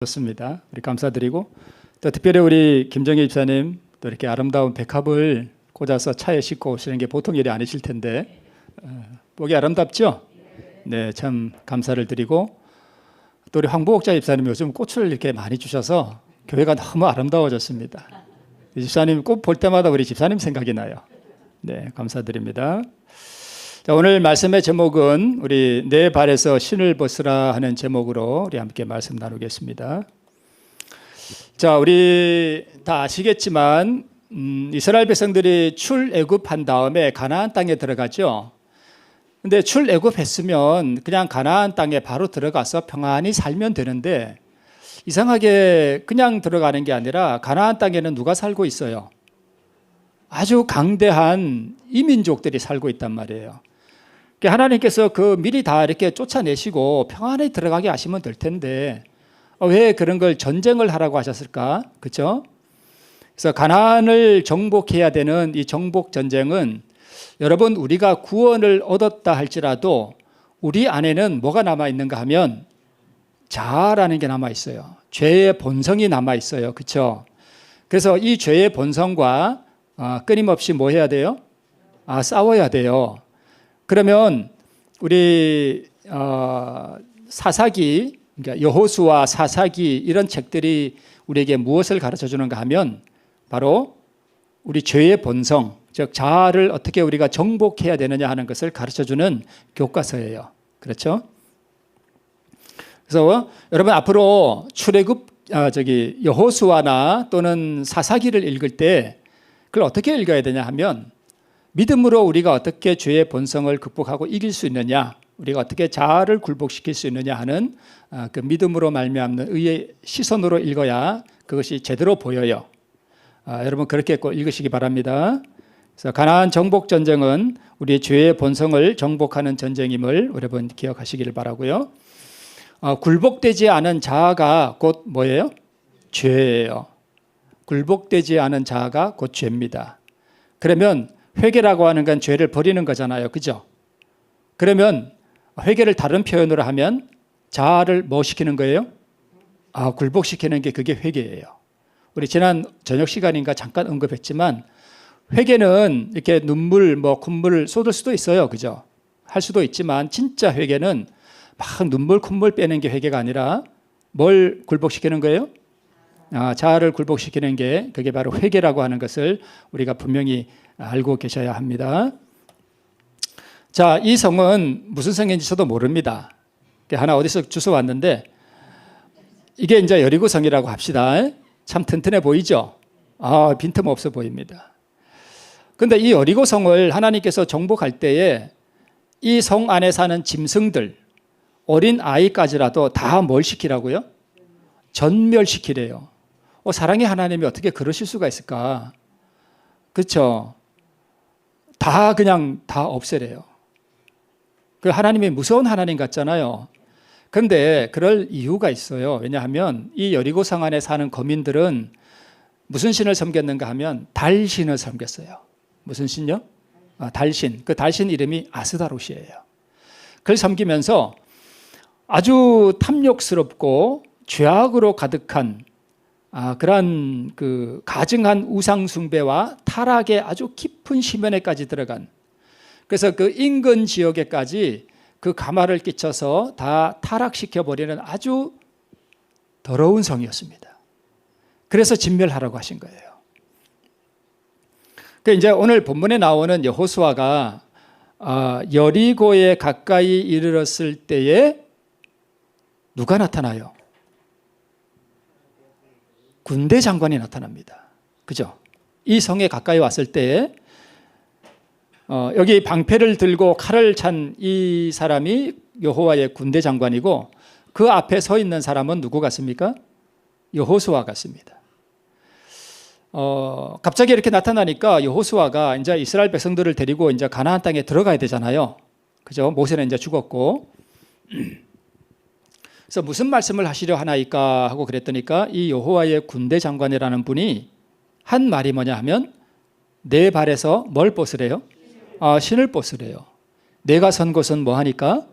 좋습니다. 우리 감사드리고 또 특별히 우리 김정희 집사님 또 이렇게 아름다운 백합을 꽂아서 차에 싣고 오시는 게 보통 일이 아니실 텐데 보기 아름답죠? 네, 참 감사를 드리고 또 우리 황보옥자 집사님이 요즘 꽃을 이렇게 많이 주셔서 교회가 너무 아름다워졌습니다. 이 집사님 꽃 볼 때마다 우리 집사님 생각이 나요. 네, 감사드립니다. 자, 오늘 말씀의 제목은 우리 내 발에서 신을 벗으라 하는 제목으로 우리 함께 말씀 나누겠습니다. 자, 우리 다 아시겠지만 이스라엘 백성들이 출애굽한 다음에 가나안 땅에 들어가죠. 근데 출애굽했으면 그냥 가나안 땅에 바로 들어가서 평안히 살면 되는데 이상하게 그냥 들어가는 게 아니라 가나안 땅에는 누가 살고 있어요? 아주 강대한 이민족들이 살고 있단 말이에요. 하나님께서 그 미리 다 이렇게 쫓아내시고 평안히 들어가게 하시면 될 텐데 왜 그런 걸 전쟁을 하라고 하셨을까? 그렇죠? 그래서 가나안을 정복해야 되는 이 정복 전쟁은 여러분 우리가 구원을 얻었다 할지라도 우리 안에는 뭐가 남아 있는가 하면 자아라는 게 남아 있어요. 죄의 본성이 남아 있어요. 그렇죠? 그래서 이 죄의 본성과 끊임없이 뭐 해야 돼요? 싸워야 돼요. 그러면 우리 사사기, 그러니까 여호수아, 사사기 이런 책들이 우리에게 무엇을 가르쳐 주는가 하면 바로 우리 죄의 본성, 즉 자아를 어떻게 우리가 정복해야 되느냐 하는 것을 가르쳐 주는 교과서예요. 그렇죠? 그래서 여러분 앞으로 출애굽 여호수아나 또는 사사기를 읽을 때 그걸 어떻게 읽어야 되냐 하면 믿음으로 우리가 어떻게 죄의 본성을 극복하고 이길 수 있느냐, 우리가 어떻게 자아를 굴복시킬 수 있느냐 하는 그 믿음으로 말미암는 의의 시선으로 읽어야 그것이 제대로 보여요. 여러분 그렇게 꼭 읽으시기 바랍니다. 그래서 가나안 정복 전쟁은 우리의 죄의 본성을 정복하는 전쟁임을 여러분 기억하시기를 바라고요. 굴복되지 않은 자아가 곧 뭐예요? 죄예요. 굴복되지 않은 자아가 곧 죄입니다. 그러면 회개라고 하는 건 죄를 버리는 거잖아요. 그죠? 그러면 회개를 다른 표현으로 하면 자아를 뭐 시키는 거예요? 굴복시키는 게 그게 회개예요. 우리 지난 저녁 시간인가 잠깐 언급했지만 회개는 이렇게 눈물, 콧물을 쏟을 수도 있어요. 그죠? 할 수도 있지만 진짜 회개는 막 눈물, 콧물 빼는 게 회개가 아니라 뭘 굴복시키는 거예요? 자아를 굴복시키는 게 그게 바로 회개라고 하는 것을 우리가 분명히 알고 계셔야 합니다. 자, 이 성은 무슨 성인지 저도 모릅니다. 하나 어디서 주워 왔는데 이게 이제 여리고 성이라고 합시다. 참 튼튼해 보이죠? 빈틈없어 보입니다. 그런데 이 여리고 성을 하나님께서 정복할 때에 이 성 안에 사는 짐승들, 어린 아이까지라도 다 뭘 시키라고요? 전멸시키래요. 사랑의 하나님이 어떻게 그러실 수가 있을까? 그렇죠? 그냥 다 없애래요. 그 하나님이 무서운 하나님 같잖아요. 그런데 그럴 이유가 있어요. 왜냐하면 이 여리고성 안에 사는 거민들은 무슨 신을 섬겼는가 하면 달신을 섬겼어요. 무슨 신요? 달신. 그 달신 이름이 아스다롯이에요. 그걸 섬기면서 아주 탐욕스럽고 죄악으로 가득한 그러한 그 가증한 우상 숭배와 타락의 아주 깊은 심연에까지 들어간, 그래서 그 인근 지역에까지 그 가마를 끼쳐서 다 타락시켜 버리는 아주 더러운 성이었습니다. 그래서 진멸하라고 하신 거예요. 그 이제 오늘 본문에 나오는 여호수아가 여리고에 가까이 이르렀을 때에 누가 나타나요? 군대 장관이 나타납니다. 그죠? 이 성에 가까이 왔을 때 여기 방패를 들고 칼을 찬 이 사람이 여호와의 군대 장관이고 그 앞에 서 있는 사람은 누구 같습니까? 여호수아 같습니다. 갑자기 이렇게 나타나니까 여호수아가 이제 이스라엘 백성들을 데리고 이제 가나안 땅에 들어가야 되잖아요. 그죠? 모세는 이제 죽었고. 그래서 무슨 말씀을 하시려 하나이까 하고 그랬더니까 이 여호와의 군대 장관이라는 분이 한 말이 뭐냐 하면 내 발에서 뭘 벗으래요? 신을 벗으래요. 내가 선 곳은 뭐하니까?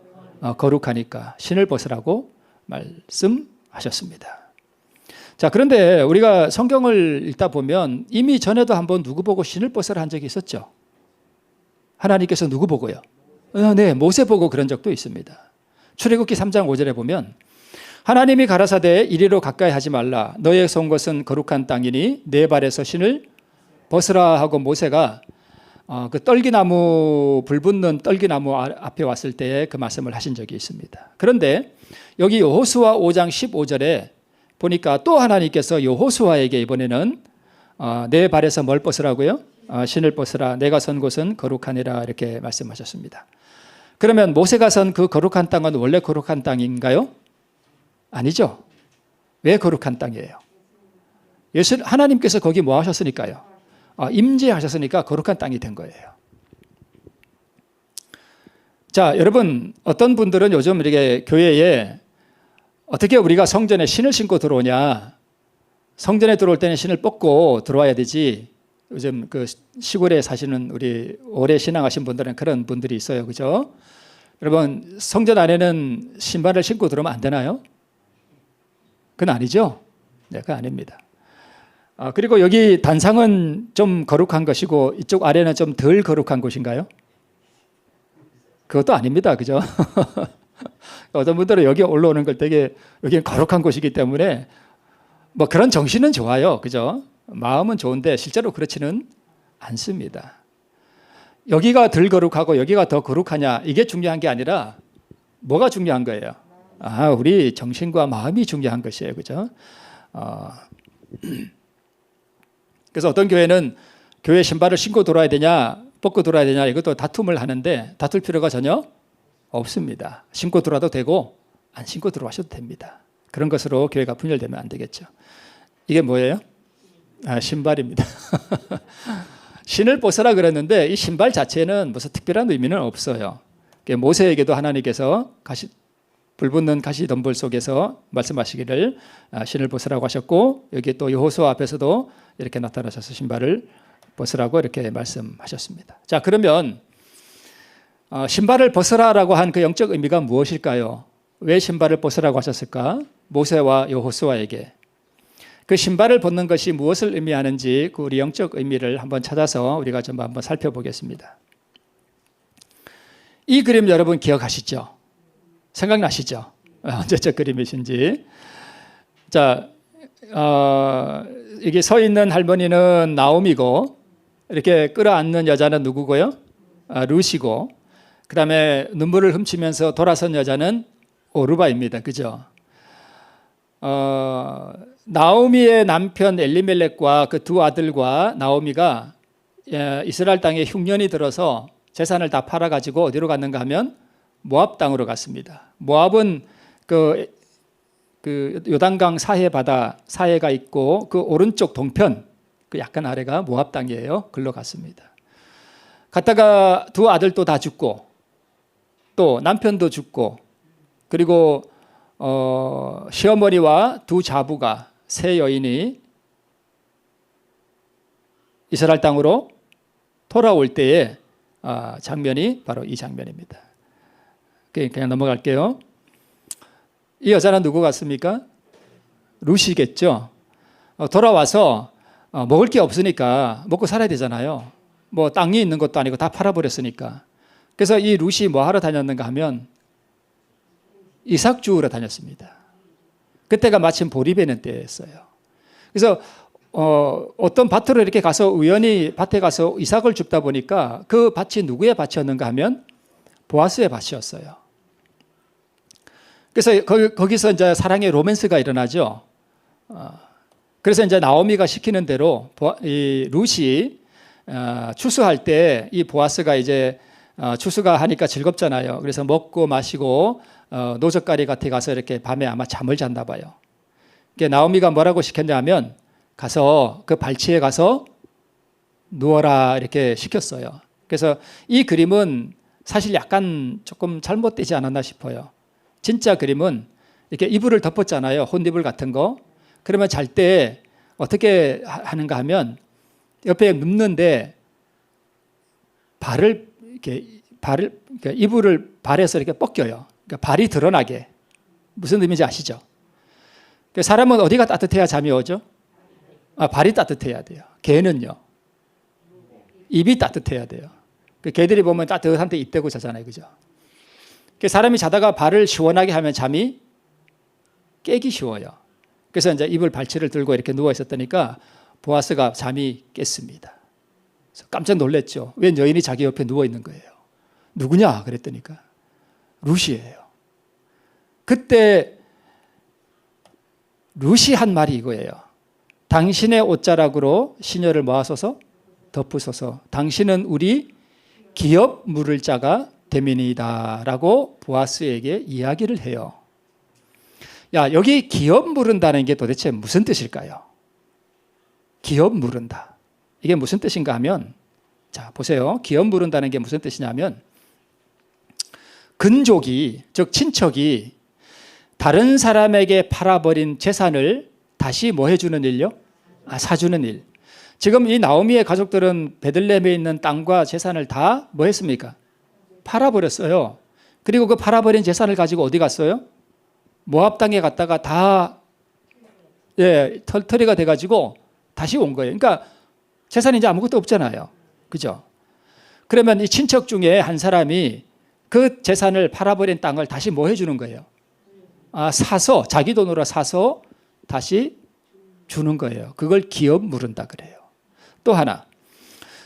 거룩하니까 신을 벗으라고 말씀하셨습니다. 자, 그런데 우리가 성경을 읽다 보면 이미 전에도 한번 누구 보고 신을 벗으라 한 적이 있었죠. 하나님께서 누구 보고요? 네, 모세 보고 그런 적도 있습니다. 출애굽기 3장 5절에 보면 하나님이 가라사대 이리로 가까이 하지 말라. 너의 선 것은 거룩한 땅이니 내 발에서 신을 벗으라 하고 모세가 그 떨기나무, 불 붙는 떨기나무 앞에 왔을 때 그 말씀을 하신 적이 있습니다. 그런데 여기 여호수아 5장 15절에 보니까 또 하나님께서 여호수아에게 이번에는 내 발에서 뭘 벗으라고요? 신을 벗으라. 내가 선 곳은 거룩하니라 이렇게 말씀하셨습니다. 그러면 모세가 선 그 거룩한 땅은 원래 거룩한 땅인가요? 아니죠. 왜 거룩한 땅이에요? 하나님께서 거기 뭐 하셨으니까요? 임재하셨으니까 거룩한 땅이 된 거예요. 자, 여러분, 어떤 분들은 요즘 이렇게 교회에 어떻게 우리가 성전에 신을 신고 들어오냐? 성전에 들어올 때는 신을 벗고 들어와야 되지. 요즘 그 시골에 사시는 우리 오래 신앙하신 분들은 그런 분들이 있어요. 그죠? 여러분, 성전 안에는 신발을 신고 들어오면 안 되나요? 그건 아니죠? 네, 그건 아닙니다. 그리고 여기 단상은 좀 거룩한 것이고 이쪽 아래는 좀 덜 거룩한 곳인가요? 그것도 아닙니다. 그죠? 어떤 분들은 여기 올라오는 걸 되게 여기는 거룩한 곳이기 때문에 뭐 그런 정신은 좋아요. 그죠? 마음은 좋은데 실제로 그렇지는 않습니다. 여기가 덜 거룩하고 여기가 더 거룩하냐 이게 중요한 게 아니라 뭐가 중요한 거예요? 우리 정신과 마음이 중요한 것이에요. 그죠? 그래서 어떤 교회는 교회 신발을 신고 돌아야 되냐 벗고 돌아야 되냐 이것도 다툼을 하는데 다툴 필요가 전혀 없습니다. 신고 들어와도 되고 안 신고 들어와셔도 됩니다. 그런 것으로 교회가 분열되면 안 되겠죠. 이게 뭐예요? 신발입니다. 신을 벗으라 그랬는데 이 신발 자체는 무슨 특별한 의미는 없어요. 모세에게도 하나님께서 불 붙는 가시덤불 속에서 말씀하시기를 신을 벗으라고 하셨고 여기 또 여호수아 앞에서도 이렇게 나타나셔서 신발을 벗으라고 이렇게 말씀하셨습니다. 자, 그러면 신발을 벗으라라고 한 그 영적 의미가 무엇일까요? 왜 신발을 벗으라고 하셨을까? 모세와 여호수아에게 그 신발을 벗는 것이 무엇을 의미하는지 그 우리 영적 의미를 한번 찾아서 우리가 좀 한번 살펴보겠습니다. 이 그림 여러분 기억하시죠? 생각나시죠? 언제적 그림이신지. 자, 여기 서 있는 할머니는 나오미고 이렇게 끌어안는 여자는 누구고요? 룻이고 그 다음에 눈물을 훔치면서 돌아선 여자는 오르바입니다. 그죠? 나오미의 남편 엘리멜렉과 그 두 아들과 나오미가 이스라엘 땅에 흉년이 들어서 재산을 다 팔아가지고 어디로 갔는가 하면 모압 땅으로 갔습니다. 모압은 그 요단강 사해 바다 사해가 있고 그 오른쪽 동편 그 약간 아래가 모압 땅이에요. 글로 갔습니다. 갔다가 두 아들도 다 죽고 또 남편도 죽고 그리고 시어머니와 두 자부가 세 여인이 이스라엘 땅으로 돌아올 때의 장면이 바로 이 장면입니다. 그냥 넘어갈게요. 이 여자는 누구 같습니까? 룻이겠죠. 돌아와서 먹을 게 없으니까 먹고 살아야 되잖아요. 뭐 땅이 있는 것도 아니고 다 팔아버렸으니까. 그래서 이 룻이 뭐 하러 다녔는가 하면 이삭 주우러 다녔습니다. 그때가 마침 보리배는 때였어요. 그래서 어떤 밭으로 이렇게 가서 우연히 밭에 가서 이삭을 줍다 보니까 그 밭이 누구의 밭이었는가 하면 보아스의 밭이었어요. 그래서 거기서 이제 사랑의 로맨스가 일어나죠. 그래서 이제 나오미가 시키는 대로 이 룻이 추수할 때 이 보아스가 이제 추수가 하니까 즐겁잖아요. 그래서 먹고 마시고 노젓가리 밭에 가서 이렇게 밤에 아마 잠을 잤나 봐요. 나오미가 뭐라고 시켰냐면 가서 그 발치에 가서 누워라 이렇게 시켰어요. 그래서 이 그림은 사실 약간 조금 잘못되지 않았나 싶어요. 진짜 그림은 이렇게 이불을 덮었잖아요. 혼이불 같은 거. 그러면 잘 때 어떻게 하는가 하면 옆에 눕는데 그러니까 이불을 발에서 이렇게 벗겨요. 그러니까 발이 드러나게. 무슨 의미인지 아시죠? 사람은 어디가 따뜻해야 잠이 오죠? 발이 따뜻해야 돼요. 개는요. 입이 따뜻해야 돼요. 개들이 보면 따뜻한 데 입 대고 자잖아요. 그죠? 사람이 자다가 발을 시원하게 하면 잠이 깨기 쉬워요. 그래서 이제 이불 발치를 들고 이렇게 누워 있었다니까 보아스가 잠이 깼습니다. 그래서 깜짝 놀랐죠. 웬 여인이 자기 옆에 누워 있는 거예요. 누구냐? 그랬더니까 룻이에요. 그때 룻이 한 말이 이거예요. 당신의 옷자락으로 시녀를 모아서서 덮으소서. 당신은 우리 기업 물을 자가 됨이니이다 라고 보아스에게 이야기를 해요. 야, 여기 기업 물은다는 게 도대체 무슨 뜻일까요? 기업 물은다. 이게 무슨 뜻인가 하면, 자, 보세요. 기업 물은다는 게 무슨 뜻이냐면, 근족이, 즉 친척이 다른 사람에게 팔아버린 재산을 다시 뭐 해주는 일요? 사주는 일. 지금 이 나오미의 가족들은 베들레헴에 있는 땅과 재산을 다 뭐 했습니까? 팔아버렸어요. 그리고 그 팔아버린 재산을 가지고 어디 갔어요? 모압 땅에 갔다가 다 털터리가 돼가지고 다시 온 거예요. 그러니까 재산이 이제 아무것도 없잖아요. 그죠? 그러면 이 친척 중에 한 사람이 그 재산을 팔아버린 땅을 다시 뭐 해주는 거예요? 사서, 자기 돈으로 사서 다시 주는 거예요. 그걸 기업 물은다 그래요. 또 하나,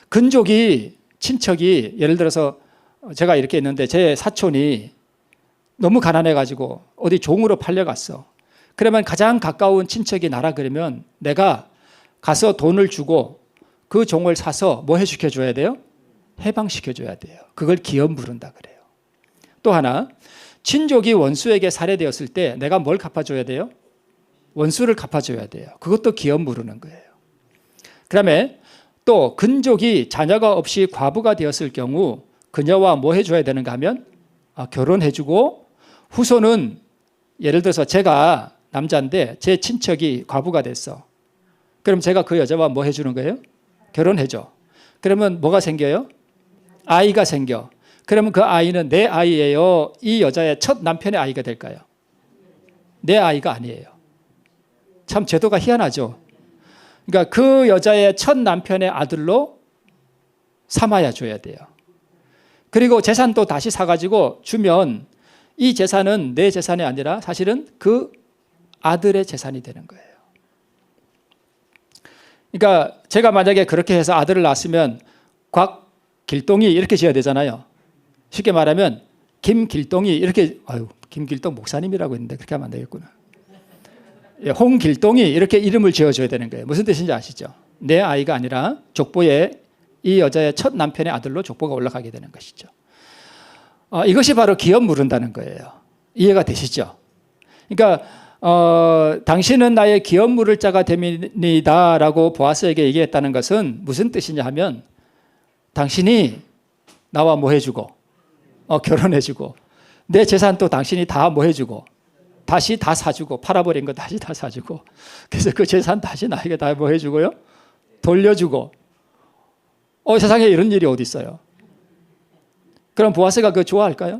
근족이, 친척이, 예를 들어서 제가 이렇게 있는데 제 사촌이 너무 가난해가지고 어디 종으로 팔려갔어. 그러면 가장 가까운 친척이 나라 그러면 내가 가서 돈을 주고 그 종을 사서 뭐 해시켜줘야 돼요? 해방시켜줘야 돼요. 그걸 기업 물은다 그래요. 또 하나, 친족이 원수에게 살해되었을 때 내가 뭘 갚아줘야 돼요? 원수를 갚아줘야 돼요. 그것도 기업 물으는 거예요. 그다음에 또 근족이 자녀가 없이 과부가 되었을 경우 그녀와 뭐 해줘야 되는가 하면 결혼해주고, 후손은 예를 들어서 제가 남자인데 제 친척이 과부가 됐어. 그럼 제가 그 여자와 뭐 해주는 거예요? 결혼해줘. 그러면 뭐가 생겨요? 아이가 생겨. 그러면 그 아이는 내 아이예요? 이 여자의 첫 남편의 아이가 될까요? 내 아이가 아니에요. 참 제도가 희한하죠. 그러니까 그 여자의 첫 남편의 아들로 삼아야 줘야 돼요. 그리고 재산도 다시 사가지고 주면 이 재산은 내 재산이 아니라 사실은 그 아들의 재산이 되는 거예요. 그러니까 제가 만약에 그렇게 해서 아들을 낳았으면 곽길동이 이렇게 지어야 되잖아요. 쉽게 말하면 김길동이 이렇게, 김길동 목사님이라고 했는데 그렇게 하면 안 되겠구나. 홍길동이 이렇게 이름을 지어줘야 되는 거예요. 무슨 뜻인지 아시죠? 내 아이가 아니라 족보에 이 여자의 첫 남편의 아들로 족보가 올라가게 되는 것이죠. 이것이 바로 기업 물은다는 거예요. 이해가 되시죠? 그러니까 당신은 나의 기업 물을 자가 됨이다 라고 보아스에게 얘기했다는 것은 무슨 뜻이냐 하면, 당신이 나와 뭐 해주고 결혼해주고 내 재산도 당신이 다 뭐 해주고 다시 다 사주고, 팔아버린 거 다시 다 사주고, 그래서 그 재산 다시 나에게 다 뭐 해주고요? 돌려주고. 세상에 이런 일이 어디 있어요? 그럼 보아스가 그거 좋아할까요?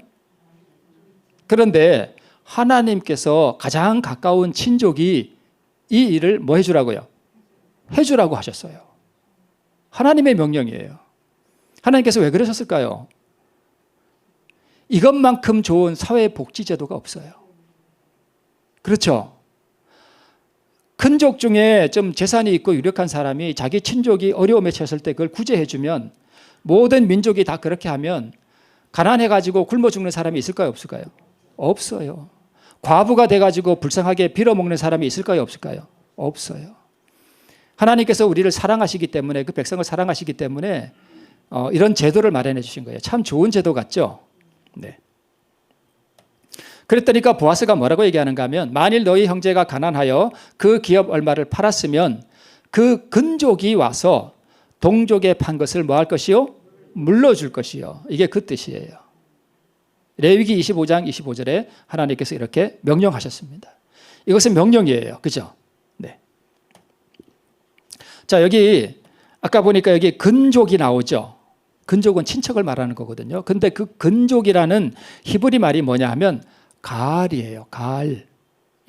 그런데 하나님께서 가장 가까운 친족이 이 일을 뭐 해주라고요? 해주라고 하셨어요. 하나님의 명령이에요. 하나님께서 왜 그러셨을까요? 이것만큼 좋은 사회복지제도가 없어요. 그렇죠? 큰족 중에 좀 재산이 있고 유력한 사람이 자기 친족이 어려움에 처했을 때 그걸 구제해주면, 모든 민족이 다 그렇게 하면 가난해가지고 굶어 죽는 사람이 있을까요? 없을까요? 없어요. 과부가 돼가지고 불쌍하게 빌어먹는 사람이 있을까요? 없을까요? 없어요. 하나님께서 우리를 사랑하시기 때문에, 그 백성을 사랑하시기 때문에 이런 제도를 마련해 주신 거예요. 참 좋은 제도 같죠? 네. 그랬더니까 보아스가 뭐라고 얘기하는가 하면, 만일 너희 형제가 가난하여 그 기업 얼마를 팔았으면 그 근족이 와서 동족에 판 것을 뭐 할 것이요? 물러줄 것이요. 이게 그 뜻이에요. 레위기 25장 25절에 하나님께서 이렇게 명령하셨습니다. 이것은 명령이에요. 그죠? 네. 자, 여기 아까 보니까 여기 근족이 나오죠. 근족은 친척을 말하는 거거든요. 근데 그 근족이라는 히브리 말이 뭐냐 하면 가알이에요. 가알.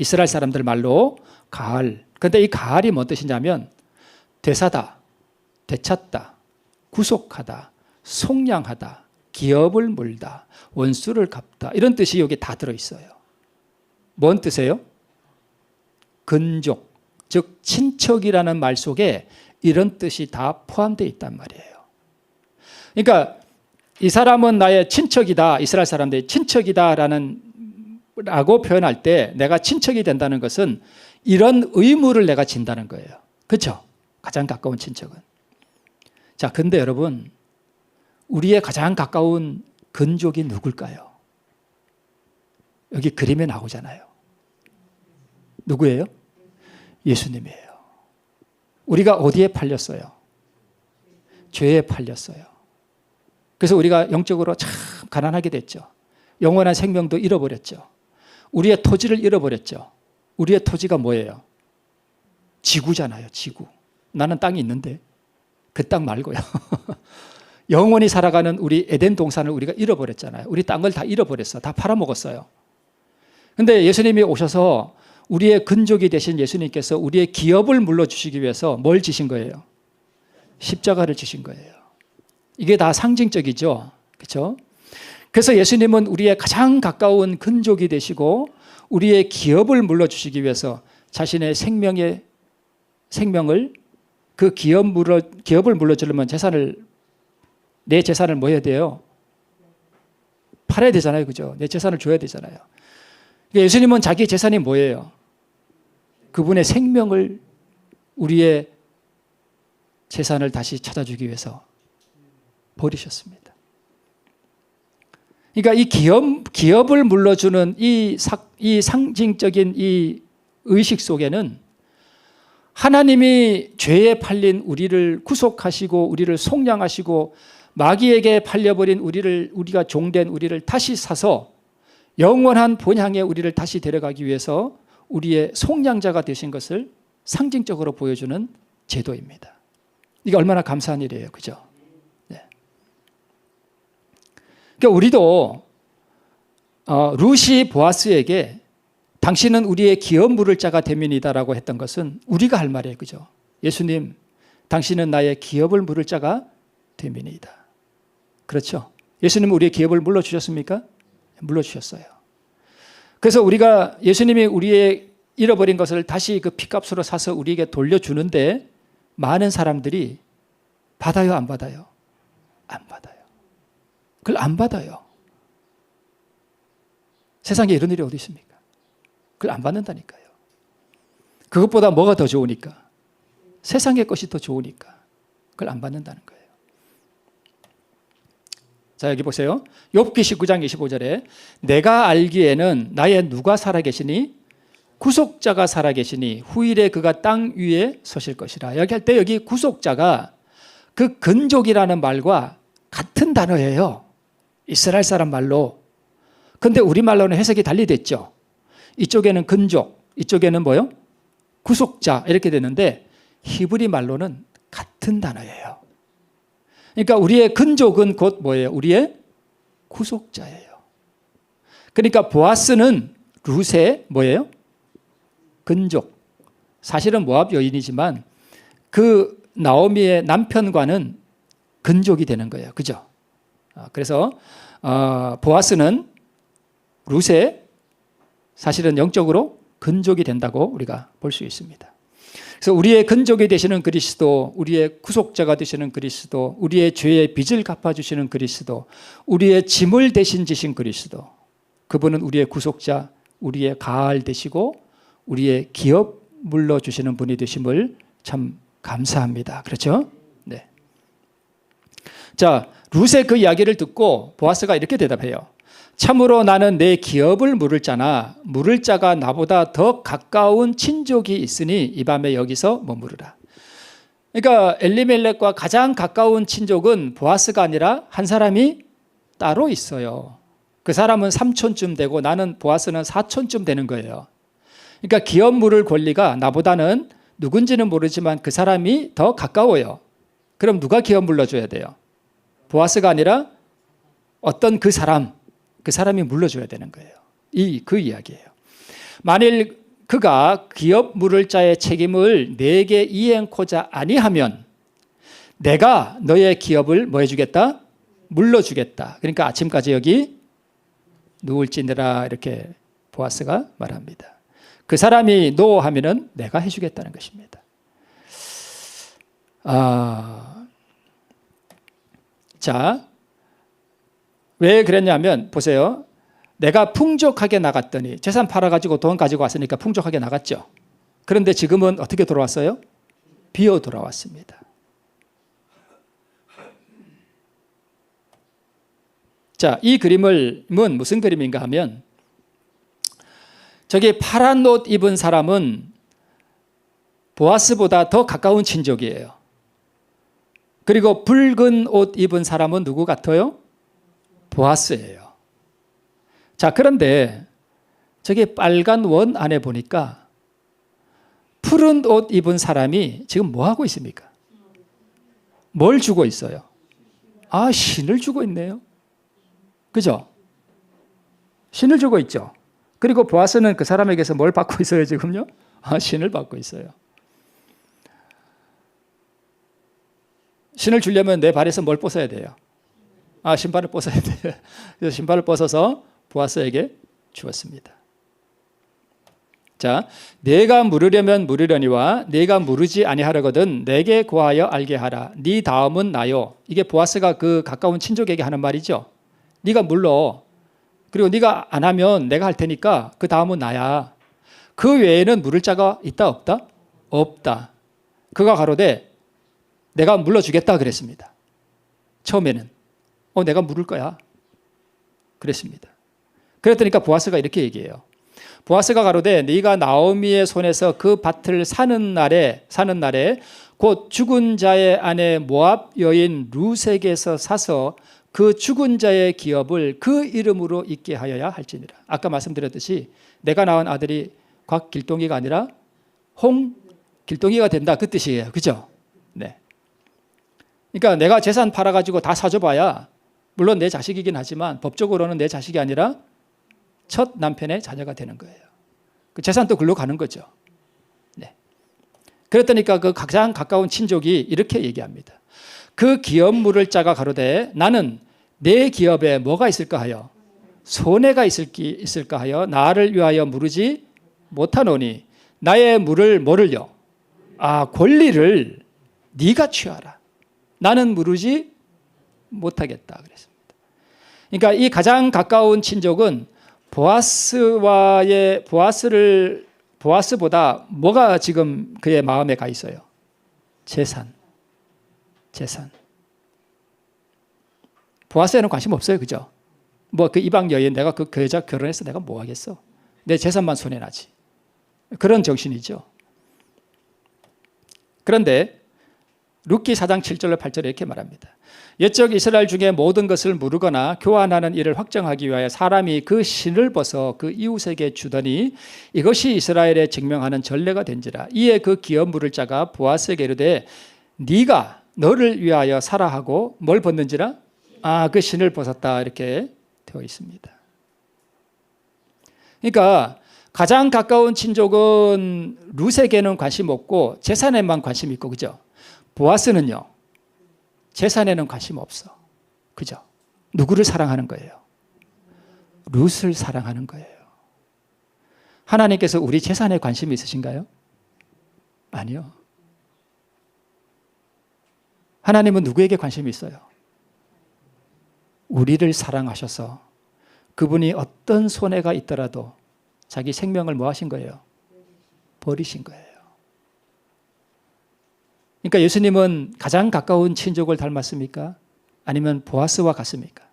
이스라엘 사람들 말로 가알. 그런데 이 가알이 뭔 뜻이냐면 되사다, 되찾다, 구속하다, 속량하다, 기업을 물다, 원수를 갚다, 이런 뜻이 여기 다 들어있어요. 뭔 뜻이에요? 근족, 즉 친척이라는 말 속에 이런 뜻이 다 포함되어 있단 말이에요. 그러니까 이 사람은 나의 친척이다, 이스라엘 사람들이 친척이다라고 표현할 때 내가 친척이 된다는 것은 이런 의무를 내가 진다는 거예요. 그렇죠? 가장 가까운 친척은. 자, 근데 여러분, 우리의 가장 가까운 근족이 누굴까요? 여기 그림에 나오잖아요. 누구예요? 예수님이에요. 우리가 어디에 팔렸어요? 죄에 팔렸어요. 그래서 우리가 영적으로 참 가난하게 됐죠. 영원한 생명도 잃어버렸죠. 우리의 토지를 잃어버렸죠. 우리의 토지가 뭐예요? 지구잖아요. 지구. 나는 땅이 있는데 그 땅 말고요. 영원히 살아가는 우리 에덴 동산을 우리가 잃어버렸잖아요. 우리 땅을 다 잃어버렸어. 다 팔아먹었어요. 그런데 예수님이 오셔서 우리의 근족이 되신 예수님께서 우리의 기업을 물러주시기 위해서 뭘 지신 거예요? 십자가를 지신 거예요. 이게 다 상징적이죠. 그렇죠? 그래서 예수님은 우리의 가장 가까운 근족이 되시고 우리의 기업을 물러주시기 위해서 자신의 생명을 그 기업을 물러주려면 내 재산을 뭐 해야 돼요? 팔아야 되잖아요. 그죠? 내 재산을 줘야 되잖아요. 예수님은 자기 재산이 뭐예요? 그분의 생명을, 우리의 재산을 다시 찾아주기 위해서 버리셨습니다. 그러니까 이 기업을 물러주는 이 상징적인 이 의식 속에는 하나님이 죄에 팔린 우리를 구속하시고 우리를 속량하시고 마귀에게 팔려버린 우리가 종된 우리를 다시 사서 영원한 본향에 우리를 다시 데려가기 위해서 우리의 속량자가 되신 것을 상징적으로 보여주는 제도입니다. 이게 얼마나 감사한 일이에요. 그죠? 네. 그러니까 우리도 루시 보아스에게 당신은 우리의 기업 물을 자가 되민이다라고 했던 것은 우리가 할 말이에요. 그죠? 예수님, 당신은 나의 기업을 물을 자가 되민이다. 그렇죠? 예수님은 우리의 기업을 물러주셨습니까? 물러주셨어요. 그래서 우리가 예수님이 우리의 잃어버린 것을 다시 그 피값으로 사서 우리에게 돌려주는데 많은 사람들이 받아요, 안 받아요? 안 받아요. 그걸 안 받아요. 세상에 이런 일이 어디 있습니까? 그걸 안 받는다니까요. 그것보다 뭐가 더 좋으니까? 세상의 것이 더 좋으니까 그걸 안 받는다는 거예요. 자, 여기 보세요. 욥기 19장 25절에 내가 알기에는 나의 누가 살아계시니 구속자가 살아계시니 후일에 그가 땅 위에 서실 것이라. 여기 할 때 여기 구속자가 그 근족이라는 말과 같은 단어예요. 이스라엘 사람 말로. 그런데 우리말로는 해석이 달리 됐죠. 이쪽에는 근족, 이쪽에는 뭐요? 구속자 이렇게 되는데 히브리 말로는 같은 단어예요. 그러니까 우리의 근족은 곧 뭐예요? 우리의 구속자예요. 그러니까 보아스는 룻의 뭐예요? 근족. 사실은 모압 여인이지만 그 나오미의 남편과는 근족이 되는 거예요. 그죠? 그래서 보아스는 룻의 사실은 영적으로 근족이 된다고 우리가 볼 수 있습니다. 그래서 우리의 근족이 되시는 그리스도, 우리의 구속자가 되시는 그리스도, 우리의 죄의 빚을 갚아주시는 그리스도, 우리의 짐을 대신 지신 그리스도, 그분은 우리의 구속자, 우리의 가알 되시고 우리의 기업 물러주시는 분이 되심을 참 감사합니다. 그렇죠? 네. 자, 룻의 그 이야기를 듣고 보아스가 이렇게 대답해요. 참으로 나는 내 기업을 물을 자나 물을 자가 나보다 더 가까운 친족이 있으니 이 밤에 여기서 머무르라. 그러니까 엘리멜렉과 가장 가까운 친족은 보아스가 아니라 한 사람이 따로 있어요. 그 사람은 삼촌쯤 되고 나는 보아스는 사촌쯤 되는 거예요. 그러니까 기업 물을 권리가 나보다는 누군지는 모르지만 그 사람이 더 가까워요. 그럼 누가 기업 물러줘야 돼요? 보아스가 아니라 어떤 그 사람이 물러줘야 되는 거예요. 그 이야기예요. 만일 그가 기업 물을 자의 책임을 내게 이행코자 아니하면 내가 너의 기업을 뭐 해주겠다? 물러주겠다. 그러니까 아침까지 여기 누울지니라 이렇게 보아스가 말합니다. 그 사람이 노 하면은 내가 해주겠다는 것입니다. 자, 왜 그랬냐면 보세요. 내가 풍족하게 나갔더니 재산 팔아가지고 돈 가지고 왔으니까 풍족하게 나갔죠. 그런데 지금은 어떻게 돌아왔어요? 비어 돌아왔습니다. 자, 이 그림은 무슨 그림인가 하면 저기 파란 옷 입은 사람은 보아스보다 더 가까운 친족이에요. 그리고 붉은 옷 입은 사람은 누구 같아요? 보아스예요. 자, 그런데 저기 빨간 원 안에 보니까 푸른 옷 입은 사람이 지금 뭐 하고 있습니까? 뭘 주고 있어요? 신을 주고 있네요. 그죠? 신을 주고 있죠. 그리고 보아스는 그 사람에게서 뭘 받고 있어요, 지금요? 신을 받고 있어요. 신을 주려면 내 발에서 뭘 벗어야 돼요? 신발을 벗어야 돼요. 그래서 신발을 벗어서 보아스에게 주었습니다. 자, 내가 물으려면 물으려니와 내가 물으지 아니하려거든 내게 구하여 알게 하라. 네 다음은 나요. 이게 보아스가 그 가까운 친족에게 하는 말이죠. 네가 물러. 그리고 네가 안 하면 내가 할 테니까 그 다음은 나야. 그 외에는 물을 자가 있다 없다? 없다. 그가 가로되 내가 물러주겠다 그랬습니다. 처음에는 내가 물을 거야 그랬습니다. 그랬더니까 보아스가 이렇게 얘기해요. 보아스가 가로되 네가 나오미의 손에서 그 밭을 사는 날에 곧 죽은 자의 아내 모압 여인 루색에서 사서 그 죽은 자의 기업을 그 이름으로 있게 하여야 할지니라. 아까 말씀드렸듯이 내가 낳은 아들이 곽길동이가 아니라 홍길동이가 된다 그 뜻이에요. 그죠? 네. 그러니까 내가 재산 팔아가지고 다 사줘봐야 물론 내 자식이긴 하지만 법적으로는 내 자식이 아니라 첫 남편의 자녀가 되는 거예요. 그 재산도 글로 가는 거죠. 네. 그랬더니까 그 가장 가까운 친족이 이렇게 얘기합니다. 그 기업 물을 자가 가로되 나는 내 기업에 뭐가 있을까 하여 손해가 있을까 하여 나를 위하여 물으지 못하노니 나의 물을 뭐를요? 권리를 네가 취하라. 나는 물으지 못하겠다 그랬습니다. 그러니까 이 가장 가까운 친족은 보아스보다 뭐가 지금 그의 마음에 가 있어요? 재산. 보아스에는 관심 없어요, 그죠? 그 이방 여인 내가 그 여자 결혼해서 내가 뭐 하겠어? 내 재산만 손해 나지. 그런 정신이죠. 그런데 룻기 4장 7절로 8절에 이렇게 말합니다. 옛적 이스라엘 중에 모든 것을 무르거나 교환하는 일을 확정하기 위하여 사람이 그 신을 벗어 그 이웃에게 주더니 이것이 이스라엘에 증명하는 전례가 된지라. 이에 그 기업 물을 자가 보아스에게 이르되 네가 너를 위하여 사라 하고 뭘 벗는지라? 그 신을 벗었다 이렇게 되어 있습니다. 그러니까 가장 가까운 친족은 룻에게는 관심 없고 재산에만 관심 있고 그죠? 보아스는요. 재산에는 관심 없어. 그죠? 누구를 사랑하는 거예요? 룻을 사랑하는 거예요. 하나님께서 우리 재산에 관심이 있으신가요? 아니요. 하나님은 누구에게 관심이 있어요? 우리를 사랑하셔서 그분이 어떤 손해가 있더라도 자기 생명을 뭐 하신 거예요? 버리신 거예요. 그러니까 예수님은 가장 가까운 친족을 닮았습니까? 아니면 보아스와 같습니까?